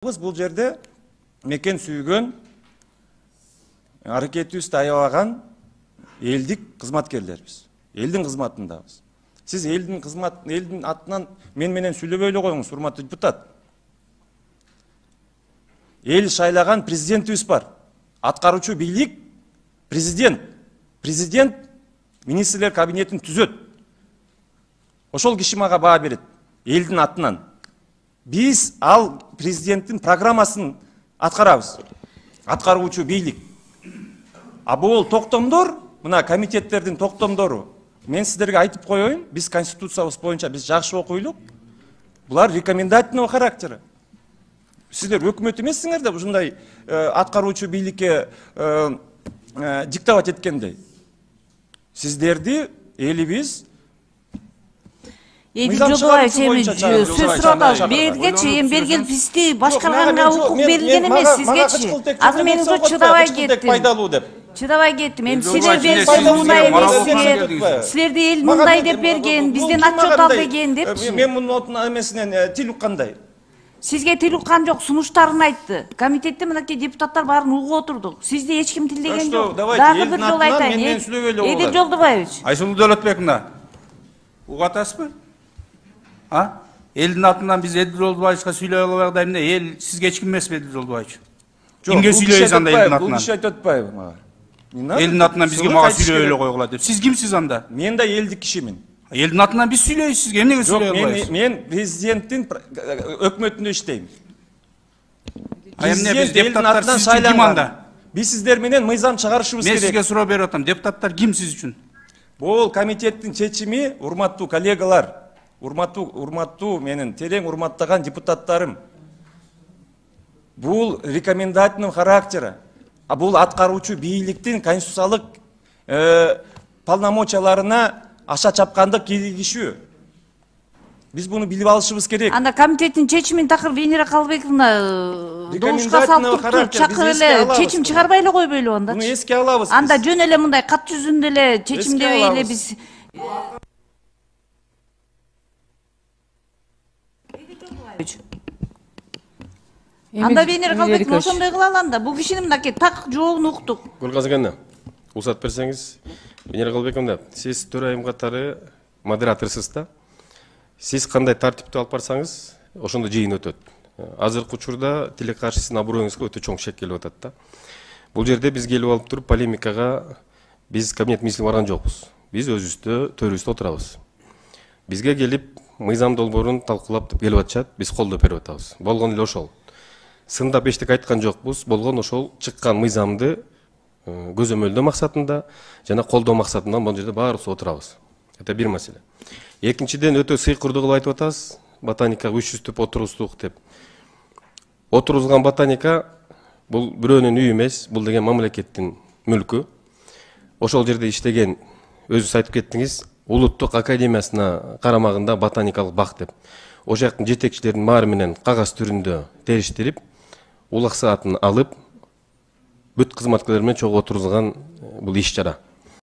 Бұл жерде мекен сүйген, аракетибизди аябаган элдик кызматкерлербиз. Элдин кызматындабыз. Сиз элдин атынан менен сүйлөбөй эле коюңуз, урматтуу депутат. Эл шайлаган президентибиз бар. Аткаруучу бийлик президент. Президент министрлер кабинетин түзөт. Ошол киши мага баа берет. Элдин атынан. Biz al президенттин программасын аткарабыз. Аткаруучу бийлик. Бул токтомдор, мына комитеттердин токтомдору. Мен сиздерге айтып коеюн, биз конституциябыз боюнча биз жакшы окуйлук. Булар рекомендательного характера. Сиздер өкмөт эмессиңер да ушундай аткаруучу бийликке диктовать эткендей. Сиздерди элибиз Эди жолдубаев сөз сурап берге чейин бергел бизди башкарганга укук берилген эмес сизгечи. Азыр мен уже чыдабай кеттим. Чыдабай кеттим. Эми силерден мындай эмес. Силерди эл мындай деп берген, бизден отчет ал деген деп. Мен мунун эмесинен тил уккандай. Сизге тил уккан жок, сунуштарын айтты. Комитетте мынакей депутаттар баарын угуп отурдук. Сизди эч ким тилдеген жок. Дагы бир жолу айтайын. Эди Жолдубаевич. Айсулуу Дөөлөтбековна. Угуп атасызбы? Элдин атынан биз Эдил Жолдубаевичке сүйлөй албайбыз да эмне? Эл сизге эч ким эмеспи Эдил Жолдубаевич? Кимге сүйлөйсүз анда элдин атынан? Бул киши айтып атпайбы мага? Элдин атынан бизге мага сүйлөй эле койгула деп. Сиз кимсиз анда? Мен да элдик кишимин. Элдин атынан биз сүйлөйбүз сизге, эмнеге сүйлөй албайбыз? Мен президенттин өкмөтүндө иштейм. Эмне биз депутаттар сиз ким анда? Биз сиздер менен мыйзам чыгарышыбыз керек. Мен сизге суроо берип атам. Депутаттар ким сиз үчүн? Бул комитеттин чечими, урматтуу коллегалар. Урматтуу менин терең урматтаган депутаттарым. Бул рекомендательный характера. Бул аткаруучу бийликтин конституциялык полномочияларына аша чапкандык киргизүү. Биз буну билип алышыбыз керек. Анда комитеттин чечимин такыр Венера Калбековна добушка салып туруп чакырып эле чечим чыгарбай эле койбойлу анда. Буну эске алабыз. Анда жөн эле мындай кат жүзүндө эле чечим дебей эле биз Анда Венера Калбековна ошондой кыла алам да. Бул кишинин мынакей так жообун уктук. Гүлказыгана, уруксат берсеңиз, Венера Калбековна, сиз төрайым катары модераторсуз да. Сиз кандай тартипти алып барсаңыз, ошондо жыйын өтөт. Азыркы учурда тиле каршы сиздин аброюңузга өтө чоң шек келип атат да. Бул жерде биз келип алып туруп полемикага биз кабинет министрин барган жокпуз. Биз өзүбүздө төрүбүздө отурабыз. Бизге келип мыйзам долбоорун талкуулап келип атышат, биз колдоп берип атабыз. Болгон эле ошол. Сында бештик айткан жокпуз, болгон ошол чыккан мыйзамды көзөмөлдөө максатында жана колдоо максатында бул жерде баарыбыз отурабыз. Это бир маселе. Экинчиден өтө сыйкырдуу кылып айтып атасыз, ботаникага 300 түп отургуздук деп. Отургузган ботаника бул бирөөнүн үйү эмес, бул деген мамлекеттин мүлкү. Ошол жерде иштеген өзүңүз айтып кеттиңиз, улуттук академиясына карамагында ботаникалык бак деп. Ошол жактын жетекчилеринин баары менен кагаз түрүндө териштирип, улак саатын алып, бүт кызматкерлер менен чогуу отургузган бул иш чара.